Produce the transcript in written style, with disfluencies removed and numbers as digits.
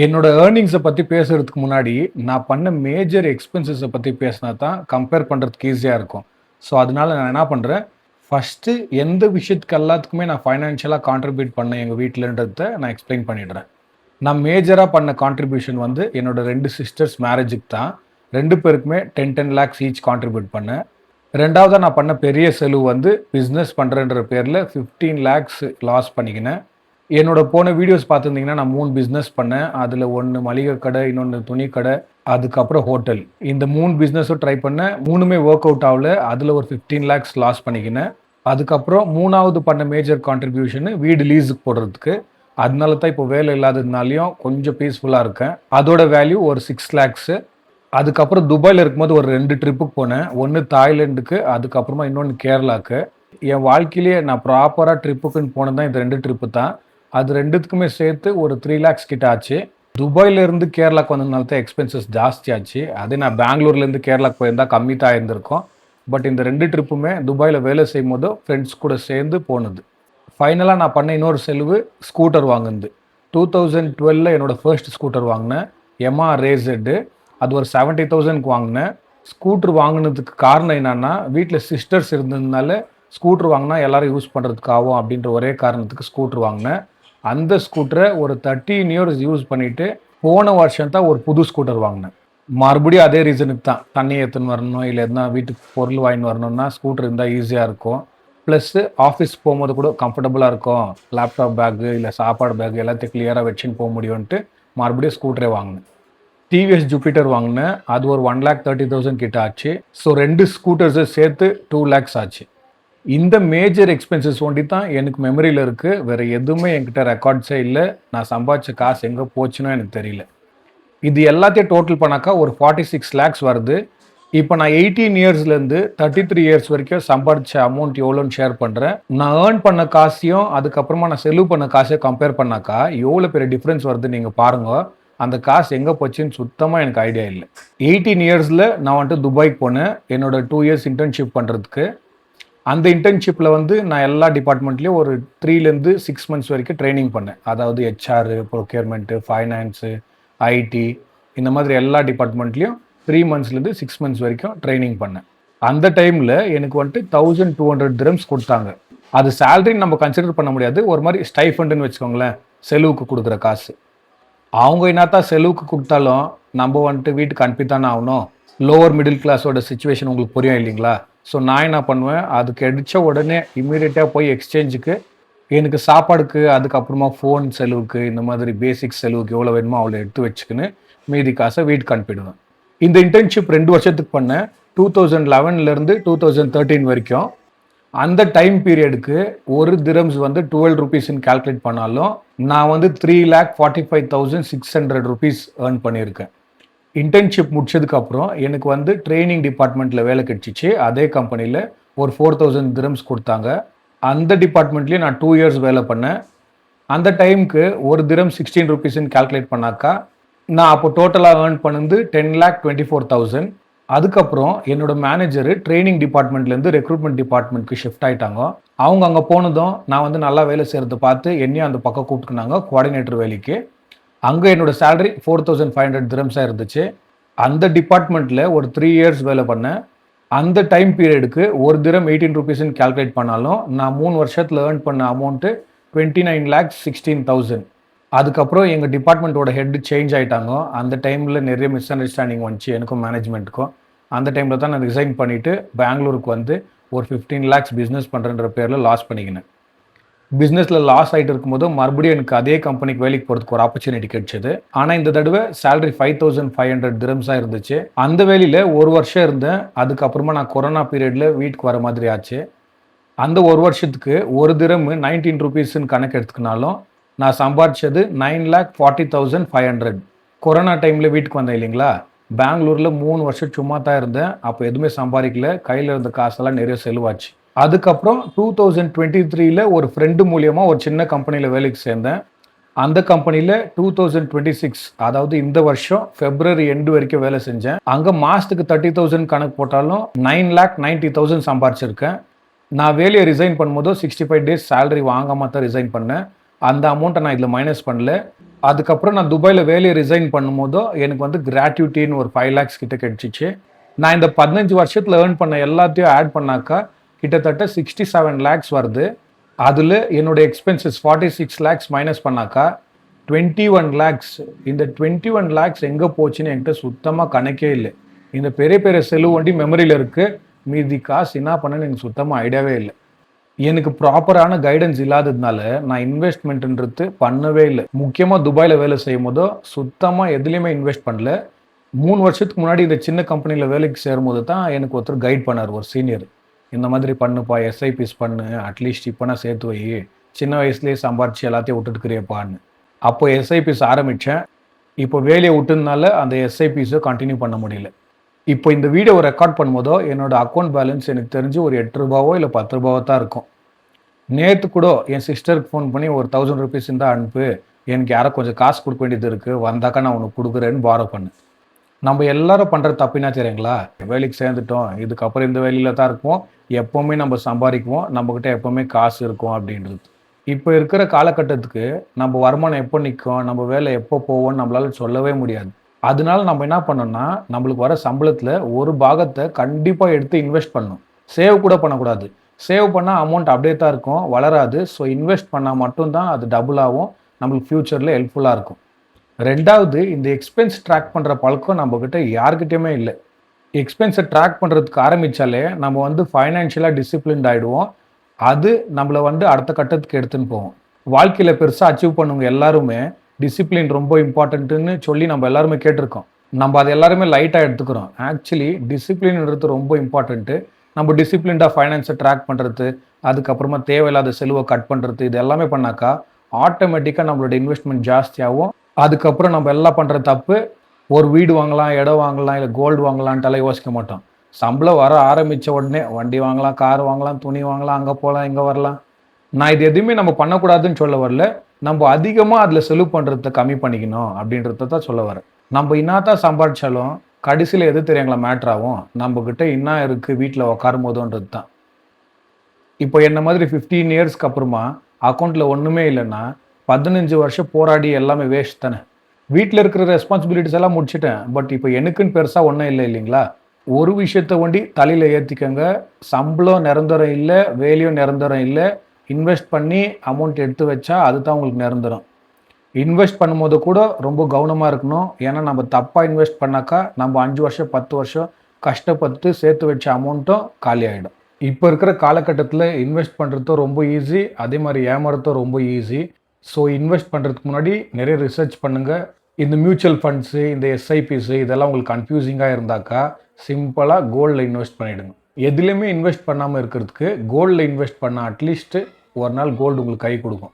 என்னோட ஏர்னிங்ஸை பற்றி பேசுறதுக்கு முன்னாடி நான் பண்ண மேஜர் எக்ஸ்பென்சஸை பற்றி பேசினா தான் கம்பேர் பண்ணுறதுக்கு ஈஸியாக இருக்கும். ஸோ அதனால நான் என்ன பண்ணுறேன், ஃபஸ்ட்டு எந்த விஷயத்துக்கு எல்லாத்துக்குமே நான் ஃபைனான்ஷியலாக கான்ட்ரிபியூட் பண்ணேன் எங்கள் வீட்டிலன்றத நான் எக்ஸ்பிளைன் பண்ணிடுறேன். நான் மேஜராக பண்ண கான்ட்ரிபியூஷன் வந்து என்னோட 2 சிஸ்டர்ஸ் மேரேஜுக்கு தான். 2 பேருக்குமே 10 lakhs ஈச் கான்ட்ரிபியூட் பண்ணேன். ரெண்டாவதாக நான் பண்ண பெரிய செலவு வந்து பிஸ்னஸ் பண்ணுறேன்ற பேரில் 15 lakhs லாஸ் பண்ணிக்கினேன். என்னோட போன வீடியோஸ் பார்த்துருந்தீங்கன்னா நான் 3 பிஸ்னஸ் பண்ணேன். அதில் 1 மளிகை கடை, இன்னொன்று துணி கடை, அதுக்கப்புறம் ஹோட்டல். இந்த 3 பிஸ்னஸும் ட்ரை பண்ணேன். 3மே ஒர்க் அவுட் ஆகல. அதில் ஒரு 15 lakhs லாஸ் பண்ணிக்கினேன். அதுக்கப்புறம் 3வது பண்ண மேஜர் கான்ட்ரிபியூஷனு வீடு லீஸுக்கு போடுறதுக்கு. அதனால தான் இப்போ வேலை இல்லாததுனாலையும் கொஞ்சம் பீஸ்ஃபுல்லாக இருக்கேன். அதோட வேல்யூ ஒரு 6 lakhs. அதுக்கப்புறம் துபாயில் இருக்கும்போது ஒரு 2 ட்ரிப்புக்கு போனேன். ஒன்று தாய்லாண்டுக்கு, அதுக்கப்புறமா இன்னொன்று கேரளாவுக்கு. என் வாழ்க்கையிலேயே நான் ப்ராப்பராக ட்ரிப்புக்குன்னு போனது தான் இந்த 2 ட்ரிப்பு தான். அது 2த்துக்குமே சேர்த்து ஒரு 3 lakhs கிட்ட ஆச்சு. துபாயிலேருந்து கேரளாவுக்கு வந்ததுனால தான் எக்ஸ்பென்சஸ் ஜாஸ்தி ஆச்சு. அதே நான் பெங்களூர்லேருந்து கேரளாவுக்கு போயிருந்தால் கம்மி தான் இருந்திருக்கும். பட் இந்த 2 ட்ரிப்புமே துபாயில் வேலை செய்யும் போது ஃப்ரெண்ட்ஸ் கூட சேர்ந்து போனது. ஃபைனலாக நான் பண்ண இன்னொரு செலவு ஸ்கூட்டர் வாங்குனது. 2012 என்னோட ஃபர்ஸ்ட் ஸ்கூட்டர் வாங்கினேன். Yamaha Razr. அது ஒரு 70,000க்கு வாங்கினேன். ஸ்கூட்டர் வாங்கினதுக்கு காரணம் என்னன்னா, வீட்டில் சிஸ்டர்ஸ் இருந்ததுனால ஸ்கூட்டர் வாங்கினா எல்லாரும் யூஸ் பண்ணுறதுக்கு ஆகும் அப்படின்ற ஒரே காரணத்துக்கு ஸ்கூட்டர் வாங்கினேன். அந்த ஸ்கூட்டரை ஒரு 13 years யூஸ் பண்ணிவிட்டு போன வருஷம் தான் ஒரு புது ஸ்கூட்டர் வாங்கினேன். மறுபடியும் அதே ரீசனுக்கு தான், தண்ணி ஏற்றுன்னு வரணும், இல்லை எதுனா வீட்டுக்கு பொருள் வாங்கின்னு வரணும்னா ஸ்கூட்டர் இருந்தால் ஈஸியாக இருக்கும். ப்ளஸ்ஸு ஆஃபீஸ் போகும்போது கூட கம்ஃபர்டபுளாக இருக்கும். லேப்டாப் பேக்கு இல்லை சாப்பாடு பேக்கு எல்லாத்தையும் கிளியராக வச்சுன்னு போக முடியும்ன்ட்டு மறுபடியும் ஸ்கூட்டரே வாங்கினேன். டிவிஎஸ் ஜூபிட்டர் வாங்கினேன். அது ஒரு 1,30,000 கிட்ட ஆச்சு. ஸோ 2 ஸ்கூட்டர்ஸை சேர்த்து 2 lakhs ஆச்சு. இந்த மேஜர் எக்ஸ்பென்சஸ் ஒண்டி தான் எனக்கு மெமரியில் இருக்குது. வேறு எதுவுமே என்கிட்ட ரெக்கார்ட்ஸே இல்லை. நான் சம்பாதிச்ச காசு எங்கே போச்சுன்னு எனக்கு தெரியல. இது எல்லாத்தையும் டோட்டல் பண்ணாக்கா ஒரு 46 lakhs வருது. இப்போ நான் 18 yearsலேருந்து 33 years வரைக்கும் சம்பாதிச்ச அமௌண்ட் எவ்வளோன்னு ஷேர் பண்ணுறேன். நான் ஏர்ன் பண்ண காசையும் அதுக்கப்புறமா நான் செலவு பண்ண காசையும் கம்பேர் பண்ணாக்கா எவ்வளோ பெரிய டிஃப்ரென்ஸ் வருது நீங்கள் பாருங்கள். அந்த காசு எங்கே போச்சுன்னு சுத்தமாக எனக்கு ஐடியா இல்லை. 18 yearsல நான் வந்துட்டு துபாய்க்கு போனேன் என்னோட 2 years இன்டர்ன்ஷிப் பண்ணுறதுக்கு. அந்த இன்டர்ன்ஷிப்பில் வந்து நான் எல்லா டிபார்ட்மெண்ட்லேயும் ஒரு 3 to 6 months வரைக்கும் ட்ரைனிங் பண்ணேன். அதாவது HR, ப்ரொக்யூர்மெண்ட்டு, ஃபைனான்ஸு, ஐடி, இந்த மாதிரி எல்லா டிபார்ட்மெண்ட்லேயும் 3 monthsலேருந்து 6 months வரைக்கும் ட்ரைனிங் பண்ணேன். அந்த டைமில் எனக்கு வந்துட்டு 1,200 dirhams கொடுத்தாங்க. அது சேலரின்னு நம்ம கன்சிடர் பண்ண முடியாது. ஒரு மாதிரி ஸ்டைஃபண்டுன்னு வச்சுக்கோங்களேன், செலவுக்கு கொடுக்குற காசு. அவங்க என்னத்தான் செலவுக்கு கொடுத்தாலும் நம்ம வந்துட்டு வீட்டுக்கு அனுப்பித்தானே ஆகணும். லோவர் மிடில் கிளாஸோட சுச்சுவேஷன் உங்களுக்கு புரியும் இல்லைங்களா? ஸோ நான் என்ன பண்ணுவேன், அதுக்கு அடித்த உடனே இம்மீடியட்டாக போய் எக்ஸ்சேஞ்சுக்கு எனக்கு சாப்பாடுக்கு, அதுக்கப்புறமா ஃபோன் செலவுக்கு, இந்த மாதிரி பேசிக் செலவுக்கு எவ்வளோ வேணுமோ அவ்வளோ எடுத்து வச்சுக்கின்னு மீதி காசை வீட்டுக்கு அனுப்பிடுவேன். இந்த இன்டர்ன்ஷிப் 2 வருஷத்துக்கு பண்ணேன். 2011லேருந்து 2013 வரைக்கும். அந்த டைம் பீரியடுக்கு ஒரு திரம்ஸ் வந்து 12 rupeesன்னு கால்குலேட் பண்ணாலும் நான் வந்து 3,45,600 rupees ஏர்ன் பண்ணியிருக்கேன். இன்டர்ன்ஷிப் முடிச்சதுக்கப்புறம் எனக்கு வந்து ட்ரைனிங் டிபார்ட்மெண்ட்டில் வேலை கிடைச்சிச்சு. அதே கம்பெனியில் ஒரு 4,000 dirhams கொடுத்தாங்க. அந்த டிபார்ட்மெண்ட்லேயும் நான் 2 years வேலை பண்ணேன். அந்த டைமுக்கு ஒரு திரம் 16 rupeesன்னு கால்குலேட் பண்ணாக்கா நான் அப்போ டோட்டலாக ஏர்ன் பண்ணது 10,24,000. அதுக்கப்புறம் என்னோட மேனேஜர் ட்ரைனிங் டிபார்ட்மெண்ட்லேருந்து ரெக்ரூட்மெண்ட் டிபார்ட்மெண்ட்க்கு ஷிஃப்ட் ஆகிட்டாங்க. அவங்க அங்கே போனதும் நான் வந்து நல்லா வேலை செய்கிறத பார்த்து என்னையும் அந்த பக்கம் கூப்பிட்டுனாங்க கோஆர்டினேட்டர் வேலைக்கு. அங்கே என்னோட சேலரி 4,500 dirhams இருந்துச்சு. அந்த டிபார்ட்மெண்ட்டில் ஒரு 3 years வேலை பண்ணேன். அந்த டைம் பீரியடுக்கு ஒரு திரம் 18 rupeesன்னு கால்குலேட் பண்ணாலும் நான் 3 வருஷத்தில் ஏர்ன் பண்ண அமௌண்ட்டு 29,16,000. அதுக்கப்புறம் எங்கள் டிபார்ட்மெண்ட்டோட ஹெட் சேஞ்ச் ஆகிட்டாங்க. அந்த டைமில் நிறைய மிஸ் அண்டர்ஸ்டாண்டிங் வந்துச்சு எனக்கும் மேனேஜ்மெண்ட்டுக்கும். அந்த டைமில் தான் நான் ரிசைன் பண்ணிவிட்டு பெங்களூருக்கு வந்து ஒரு 15 lakhs பிஸ்னஸ் பண்ணுறன்ற பேரில் லாஸ் பண்ணிக்கினேன். பிஸ்னஸில் லாஸ் ஆகிட்டு இருக்கும்போது மறுபடியும் எனக்கு அதே கம்பெனிக்கு வேலைக்கு போகிறதுக்கு ஒரு ஆப்பர்ச்சுனிட்டி கிடைச்சது. ஆனால் இந்த தடவை சேலரி 5,500 dirhams இருந்துச்சு. அந்த வேலையில் 1 வருஷம் இருந்தேன். அதுக்கப்புறமா நான் கொரோனா பீரியடில் வீட்டுக்கு வர மாதிரி ஆச்சு. அந்த 1 வருஷத்துக்கு ஒரு திரம் 19 rupeesன்னு கணக்கு எடுத்துக்கினாலும் நான் சம்பாதிச்சது 9,40,500. கொரோனா டைமில் வீட்டுக்கு வந்தேன் இல்லைங்களா? பெங்களூரில் 3 வருஷம் சும்மா தான் இருந்தேன். அப்போ எதுவுமே சம்பாதிக்கல. கையில் இருந்த காசெல்லாம் நிறைய செலவாச்சு. அதுக்கப்புறம் 2023ல் ஒரு ஃப்ரெண்டு மூலியமாக ஒரு சின்ன கம்பெனியில் வேலைக்கு சேர்ந்தேன். அந்த கம்பெனியில் 2026, அதாவது இந்த வருஷம் February end வரைக்கும் வேலை செஞ்சேன். அங்கே மாதத்துக்கு 30,000 கணக்கு போட்டாலும் 9,90,000 சம்பாதிச்சிருக்கேன். நான் வேலையை ரிசைன் பண்ணும்போது 65 days சேலரி வாங்காமல் தான் ரிசைன் பண்ணேன். அந்த அமௌண்ட்டை நான் இதில் மைனஸ் பண்ணல. அதுக்கப்புறம் நான் துபாயில் வேலையை ரிசைன் பண்ணும்போதோ எனக்கு வந்து கிராட்யூட்டின்னு ஒரு 5 lakhs கிட்ட கிடைச்சிச்சு. நான் இந்த 15 வருஷத்தில் ஏர்ன் பண்ண எல்லாத்தையும் ஆட் பண்ணாக்கா கிட்டத்தட்ட 67 lakhs வருது. அதில் என்னோட எக்ஸ்பென்சஸ் 46 lakhs மைனஸ் பண்ணாக்கா 21 lakhs. இந்த 21 lakhs எங்கே போச்சுன்னு என்கிட்ட சுத்தமாக கணக்கே இல்லை. இந்த பெரிய பெரிய செலவு வண்டி மெமரியில் இருக்குது, மீதி காசு என்ன பண்ணேன்னு எனக்கு சுத்தமாக ஐடியாவே இல்லை. எனக்கு ப்ராப்பரான கைடன்ஸ் இல்லாததுனால நான் இன்வெஸ்ட்மெண்ட்ன்றது பண்ணவே இல்லை. முக்கியமாக துபாயில் வேலை செய்யும் போதோ சுத்தமாக எதுலேயுமே இன்வெஸ்ட் பண்ணல. 3 வருஷத்துக்கு முன்னாடி இந்த சின்ன கம்பெனியில் வேலைக்கு சேரும்போது தான் எனக்கு ஒருத்தர் கைட் பண்ணார், ஒரு சீனியர். இந்த மாதிரி பண்ணுப்பா, எஸ்ஐபிஸ் பண்ணு, அட்லீஸ்ட் இப்போ நான் சேர்த்து வை, சின்ன வயசுலேயே சம்பாரிச்சு எல்லாத்தையும் விட்டுட்டுக்கிறியப்பான்னு. அப்போ எஸ்ஐபிஸ் ஆரம்பித்தேன். இப்போ வேலையை விட்டதுனால அந்த எஸ்ஐபிஸை கண்டினியூ பண்ண முடியல. இப்போ இந்த வீடியோவை ரெக்கார்ட் பண்ணும்போதோ என்னோட அக்கௌண்ட் பேலன்ஸ் எனக்கு தெரிஞ்சு ஒரு 8 ரூபாவோ இல்லை 10 ரூபாவோ தான் இருக்கும். நேற்று கூட என் சிஸ்டருக்கு ஃபோன் பண்ணி ஒரு 1000 rupees இருந்தால் அனுப்பு, எனக்கு யாரோ கொஞ்சம் காசு கொடுக்க வேண்டியது இருக்குது, வந்தாக்கா நான் உனக்கு கொடுக்குறேன்னு பாரோ பண்ணு. நம்ம எல்லாரும் பண்ணுற தப்பினா தெரியுங்களா, வேலைக்கு சேர்ந்துட்டோம், இதுக்கப்புறம் இந்த வேலையில் தான் இருப்போம், எப்போவுமே நம்ம சம்பாதிக்குவோம், நம்மக்கிட்ட எப்போவுமே காசு இருக்கும் அப்படின்றது. இப்போ இருக்கிற காலகட்டத்துக்கு நம்ம வருமானம் எப்போ நிற்கும், நம்ம வேலை எப்போ போவோம்னு நம்மளால சொல்லவே முடியாது. அதனால நம்ம என்ன பண்ணோம்னா, நம்மளுக்கு வர சம்பளத்தில் ஒரு பாகத்தை கண்டிப்பாக எடுத்து இன்வெஸ்ட் பண்ணணும். சேவ் கூட பண்ணக்கூடாது. சேவ் பண்ணால் அமௌண்ட் அப்படியே தான் இருக்கும், வளராது. ஸோ இன்வெஸ்ட் பண்ணால் மட்டும்தான் அது டபுள் ஆகும், நம்மளுக்கு ஃப்யூச்சரில் ஹெல்ப்ஃபுல்லாக இருக்கும். ரெண்டாவது, இந்த எக்ஸ்பென்ஸ் ட்ராக் பண்ணுற பழக்கம் நம்மக்கிட்ட யார்கிட்டையுமே இல்லை. எக்ஸ்பென்ஸை ட்ராக் பண்ணுறதுக்கு ஆரம்பித்தாலே நம்ம வந்து ஃபைனான்ஷியலாக டிசிப்ளின்ட் ஆகிடுவோம். அது நம்மளை வந்து அடுத்த கட்டத்துக்கு எடுத்துன்னு போவோம். வாழ்க்கையில் பெருசாக அச்சீவ் பண்ணுவங்க எல்லாருமே டிசிப்ளின் ரொம்ப இம்பார்ட்டன்ட்டுன்னு சொல்லி நம்ம எல்லாருமே கேட்டிருக்கோம். நம்ம அதை எல்லாருமே லைட்டாக எடுத்துக்கிறோம். ஆக்சுவலி டிசிப்ளின்ன்றது ரொம்ப இம்பார்ட்டன்ட்டு. நம்ம டிசிப்ளின்டாக ஃபைனான்ஸை ட்ராக் பண்ணுறது, அதுக்கப்புறமா தேவையில்லாத செலவை கட் பண்ணுறது, இது எல்லாமே பண்ணாக்கா ஆட்டோமேட்டிக்காக நம்மளோட இன்வெஸ்ட்மெண்ட் ஜாஸ்தியாகும். அதுக்கப்புறம் நம்ம எல்லாம் பண்ணுற தப்பு, ஒரு வீடு வாங்கலாம், இடம் வாங்கலாம், இல்லை கோல்டு வாங்கலான்ட்டெல்லாம் யோசிக்க மாட்டோம். சம்பளம் வர ஆரம்பித்த உடனே வண்டி வாங்கலாம், கார் வாங்கலாம், துணி வாங்கலாம், அங்கே போகலாம், இங்கே வரலாம். நான் இது எதுவுமே நம்ம பண்ணக்கூடாதுன்னு சொல்ல வரல, நம்ம அதிகமாக அதில் செலவு பண்ணுறத கம்மி பண்ணிக்கணும் அப்படின்றத தான் சொல்ல வரேன். நம்ம இன்னாதான் சம்பாதிச்சாலும் கடைசியில் எது தெரியுங்களா மேட்ரு ஆகும், நம்மக்கிட்ட என்ன இருக்குது வீட்டில் உட்காரும் போதோன்றது தான். இப்போ என்ன மாதிரி 15 இயர்ஸ்க்கு அப்புறமா அக்கௌண்ட்டில் ஒன்றுமே இல்லைன்னா 15 வருஷம் போராடி எல்லாமே வேஸ்ட் தானே. வீட்டில் இருக்கிற ரெஸ்பான்சிபிலிட்டிஸ் எல்லாம் முடிச்சுட்டேன், பட் இப்போ எனக்குன்னு பெருசாக ஒன்றும் இல்லை இல்லைங்களா. ஒரு விஷயத்தை ஒண்டி தலையில் ஏற்றிக்கங்க, சம்பளம் நிரந்தரம் இல்லை, வேலையும் நிரந்தரம் இல்லை. இன்வெஸ்ட் பண்ணி அமௌண்ட் எடுத்து வச்சா அதுதான் உங்களுக்கு நிரந்தரம். இன்வெஸ்ட் பண்ணும்போது கூட ரொம்ப கவனமாக இருக்கணும். ஏன்னா நம்ம தப்பாக இன்வெஸ்ட் பண்ணாக்கா நம்ம 5 வருஷம் 10 வருஷம் கஷ்டப்பட்டு சேர்த்து வச்ச அமௌண்ட்டும் காலி ஆகிடும். இப்போ இருக்கிற காலகட்டத்தில் இன்வெஸ்ட் பண்ணுறதும் ரொம்ப ஈஸி, அதே மாதிரி ஏமாறதும் ரொம்ப ஈஸி. ஸோ இன்வெஸ்ட் பண்ணுறதுக்கு முன்னாடி நிறைய ரிசர்ச் பண்ணுங்கள். இந்த மியூச்சுவல் ஃபண்ட்ஸு, இந்த எஸ்ஐபிஸு இதெல்லாம் உங்களுக்கு கன்ஃபியூசிங்காக இருந்தாக்கா சிம்பிளாக கோல்டில் இன்வெஸ்ட் பண்ணிவிடுங்க. எதுலேயுமே இன்வெஸ்ட் பண்ணாமல் இருக்கிறதுக்கு கோல்டில் இன்வெஸ்ட் பண்ணால் அட்லீஸ்ட்டு ஒரு நாள் கோல்டு உங்களுக்கு கை கொடுக்கும்.